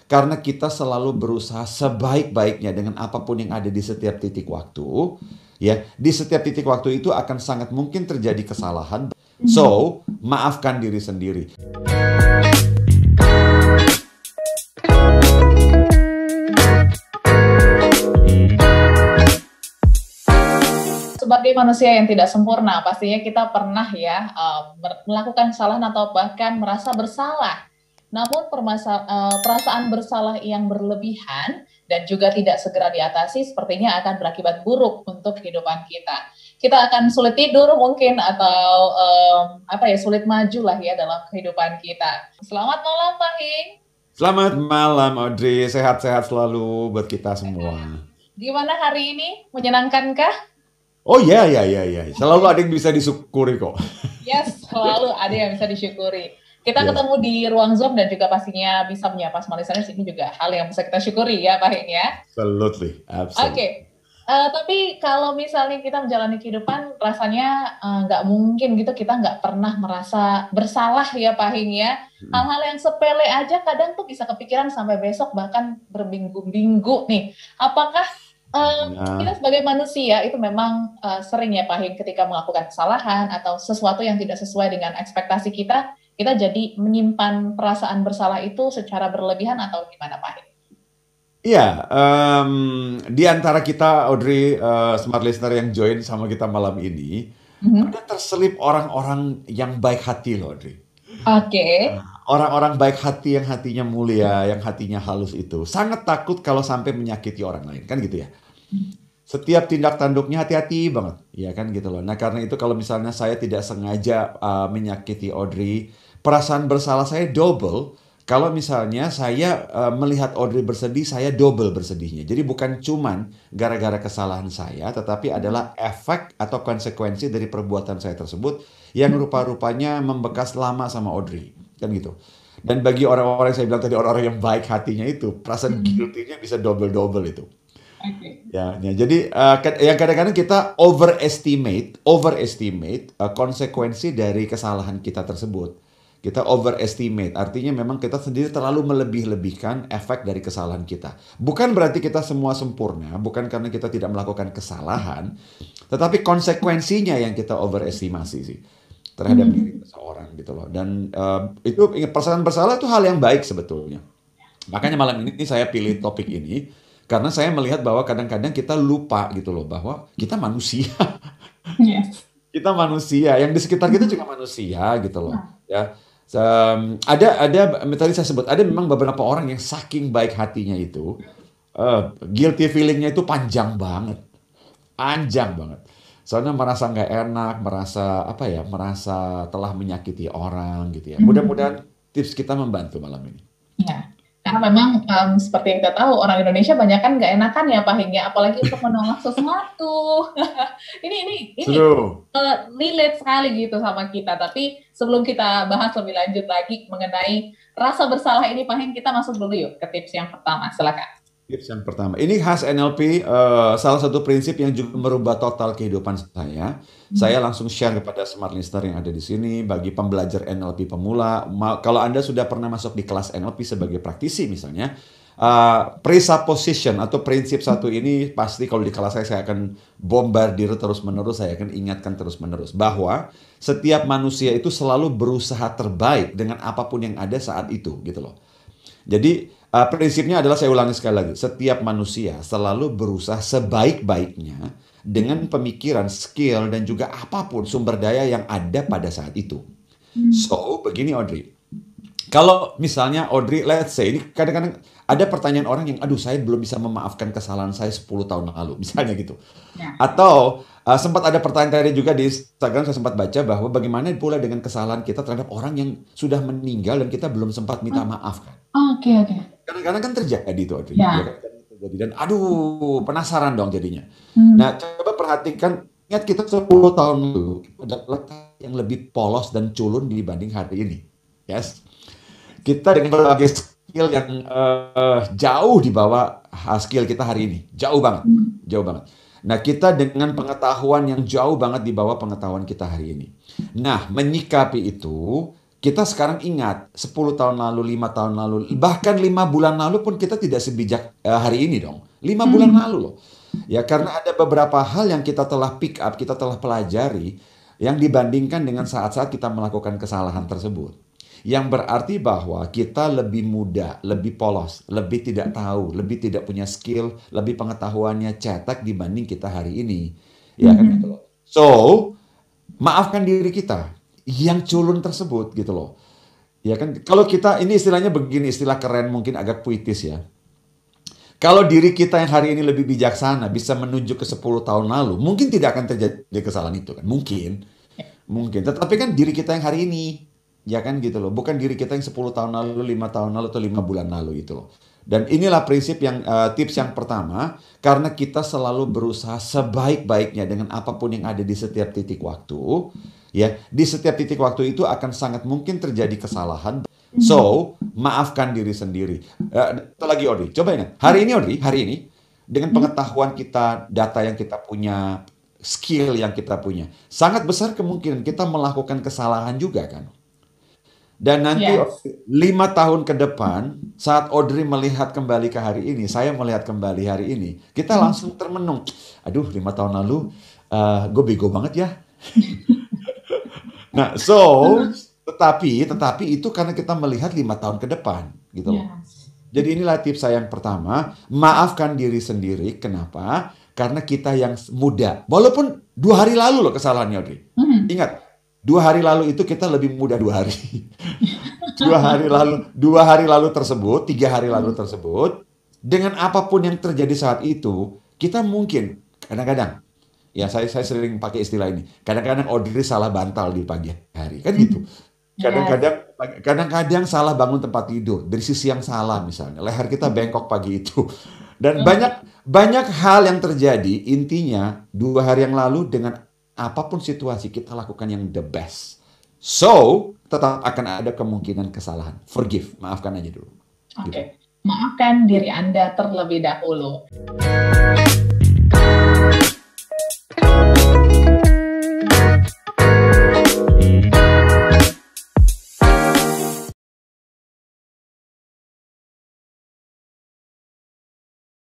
Karena kita selalu berusaha sebaik-baiknya dengan apapun yang ada di setiap titik waktu, ya, di setiap titik waktu itu akan sangat mungkin terjadi kesalahan. So, maafkan diri sendiri. Sebagai manusia yang tidak sempurna, pastinya kita pernah ya melakukan kesalahan atau bahkan merasa bersalah. Namun perasaan bersalah yang berlebihan dan juga tidak segera diatasi sepertinya akan berakibat buruk untuk kehidupan kita. Kita akan sulit tidur mungkin atau sulit maju lah ya dalam kehidupan kita. Selamat malam Pak Hing. Selamat malam Audrey, sehat-sehat selalu buat kita semua. Gimana hari ini? Menyenangkankah? Oh ya, selalu ada yang bisa disyukuri kok. Yes, selalu ada yang bisa disyukuri. Kita ketemu di ruang Zoom dan juga pastinya bisa menyapa semua listeners, ini juga hal yang bisa kita syukuri ya Pak Hing ya. Absolutely. Oke. Tapi kalau misalnya kita menjalani kehidupan, rasanya nggak mungkin gitu kita nggak pernah merasa bersalah ya Pak Hing ya. Hal-hal yang sepele aja kadang tuh bisa kepikiran sampai besok bahkan berminggu-minggu nih. Apakah kita sebagai manusia itu memang sering ya Pak Hing ketika melakukan kesalahan atau sesuatu yang tidak sesuai dengan ekspektasi kita jadi menyimpan perasaan bersalah itu secara berlebihan atau gimana Pak Hing? Iya, di antara kita Audrey, smart listener yang join sama kita malam ini, ada terselip orang-orang yang baik hati loh Audrey. Oke. Orang-orang baik hati yang hatinya mulia, yang hatinya halus itu sangat takut kalau sampai menyakiti orang lain, kan gitu ya. Setiap tindak tanduknya hati-hati banget, ya kan gitu loh. Nah karena itu kalau misalnya saya tidak sengaja menyakiti Audrey, perasaan bersalah saya double. Kalau misalnya saya melihat Audrey bersedih, saya double bersedihnya. Jadi bukan cuman gara-gara kesalahan saya, tetapi adalah efek atau konsekuensi dari perbuatan saya tersebut yang rupa-rupanya membekas lama sama Audrey, kan gitu. Dan bagi orang-orang yang saya bilang tadi, orang-orang yang baik hatinya itu, perasaan guilty-nya bisa double-double itu. Ya, jadi yang kadang-kadang kita overestimate konsekuensi dari kesalahan kita tersebut. Kita overestimate, artinya memang kita sendiri terlalu melebih-lebihkan efek dari kesalahan kita. Bukan berarti kita semua sempurna, bukan karena kita tidak melakukan kesalahan, tetapi konsekuensinya yang kita overestimasi sih terhadap diri seseorang gitu loh. Dan itu perasaan bersalah itu hal yang baik sebetulnya. Makanya malam ini saya pilih topik ini. Karena saya melihat bahwa kadang-kadang kita lupa gitu loh bahwa kita manusia. Yes. Kita manusia, yang di sekitar kita juga manusia gitu loh. Ya. Ada tadi saya sebut, ada memang beberapa orang yang saking baik hatinya itu, guilty feelingnya itu panjang banget. Panjang banget. Soalnya merasa nggak enak, merasa telah menyakiti orang gitu ya. Mudah-mudahan tips kita membantu malam ini. Ya. Karena memang seperti yang kita tahu orang Indonesia banyak kan nggak enakan ya Pak Hing ya, apalagi untuk menolak sesuatu. ini relate sekali gitu sama kita. Tapi sebelum kita bahas lebih lanjut lagi mengenai rasa bersalah ini Pak Hing, kita masuk dulu yuk ke tips yang pertama. Silakan. Tips yang pertama, ini khas NLP, salah satu prinsip yang juga merubah total kehidupan saya. Saya langsung share kepada smart listener yang ada di sini, bagi pembelajar NLP pemula. Kalau Anda sudah pernah masuk di kelas NLP sebagai praktisi misalnya, presupposition atau prinsip satu ini pasti kalau di kelas saya akan bombardir terus-menerus, saya akan ingatkan terus-menerus. Bahwa setiap manusia itu selalu berusaha terbaik dengan apapun yang ada saat itu gitu loh. Jadi prinsipnya adalah, saya ulangi sekali lagi, setiap manusia selalu berusaha sebaik-baiknya dengan pemikiran, skill, dan juga apapun sumber daya yang ada pada saat itu. So, begini Audrey. Kalau misalnya Audrey, let's say, ini kadang-kadang ada pertanyaan orang yang, aduh saya belum bisa memaafkan kesalahan saya 10 tahun lalu, misalnya gitu. Atau sempat ada pertanyaan tadi juga di Instagram, saya sempat baca bahwa bagaimana pula dengan kesalahan kita terhadap orang yang sudah meninggal dan kita belum sempat minta maaf kan. Oke. Kadang-kadang kan terjadi itu Audrey. Dan aduh penasaran dong jadinya. Nah coba perhatikan, ingat kita 10 tahun lalu adalah yang lebih polos dan culun dibanding hari ini. Yes. Kita dengan berbagai skill yang jauh di bawah skill kita hari ini. Jauh banget. Nah, kita dengan pengetahuan yang jauh banget di bawah pengetahuan kita hari ini. Nah, menyikapi itu, kita sekarang ingat 10 tahun lalu, 5 tahun lalu, bahkan 5 bulan lalu pun kita tidak sebijak hari ini dong. 5 bulan lalu loh. Ya, karena ada beberapa hal yang kita telah pick up, kita telah pelajari yang dibandingkan dengan saat-saat kita melakukan kesalahan tersebut. Yang berarti bahwa kita lebih muda, lebih polos, lebih tidak tahu, lebih tidak punya skill, lebih pengetahuannya cetek dibanding kita hari ini. Ya kan gitu loh. So, maafkan diri kita yang culun tersebut gitu loh. Ya kan, kalau kita ini istilahnya begini, istilah keren mungkin agak puitis ya. Kalau diri kita yang hari ini lebih bijaksana bisa menuju ke 10 tahun lalu, mungkin tidak akan terjadi kesalahan itu kan. Mungkin. Tetapi kan diri kita yang hari ini, ya kan gitu loh. Bukan diri kita yang 10 tahun lalu, 5 tahun lalu, atau 5 bulan lalu gitu loh. Dan inilah prinsip yang tips yang pertama, karena kita selalu berusaha sebaik-baiknya dengan apapun yang ada di setiap titik waktu. Ya, di setiap titik waktu itu akan sangat mungkin terjadi kesalahan. So, maafkan diri sendiri. Satu lagi Audrey, coba ingat. Hari ini Audrey, dengan pengetahuan kita, data yang kita punya, skill yang kita punya, sangat besar kemungkinan kita melakukan kesalahan juga kan. Dan nanti 5 tahun ke depan, saat Audrey melihat kembali ke hari ini, saya melihat kembali hari ini, kita langsung termenung. Aduh, 5 tahun lalu, gue bego banget ya. Nah, tetapi itu karena kita melihat 5 tahun ke depan, gitu loh. Jadi inilah tips saya yang pertama, maafkan diri sendiri. Kenapa? Karena kita yang muda. Walaupun 2 hari lalu loh kesalahannya, Audrey. Ingat, 2 hari lalu itu kita lebih muda 2 hari. 2 hari lalu tersebut, 3 hari lalu tersebut, dengan apapun yang terjadi saat itu, kita mungkin kadang-kadang, ya saya sering pakai istilah ini. Kadang-kadang Audrey salah bantal di pagi hari, kan gitu. Kadang-kadang salah bangun tempat tidur dari sisi yang salah misalnya. Leher kita bengkok pagi itu. Dan banyak hal yang terjadi. Intinya 2 hari yang lalu dengan apapun situasi kita lakukan yang the best. So, tetap akan ada kemungkinan kesalahan. Forgive, maafkan aja dulu. Oke. Maafkan diri Anda terlebih dahulu.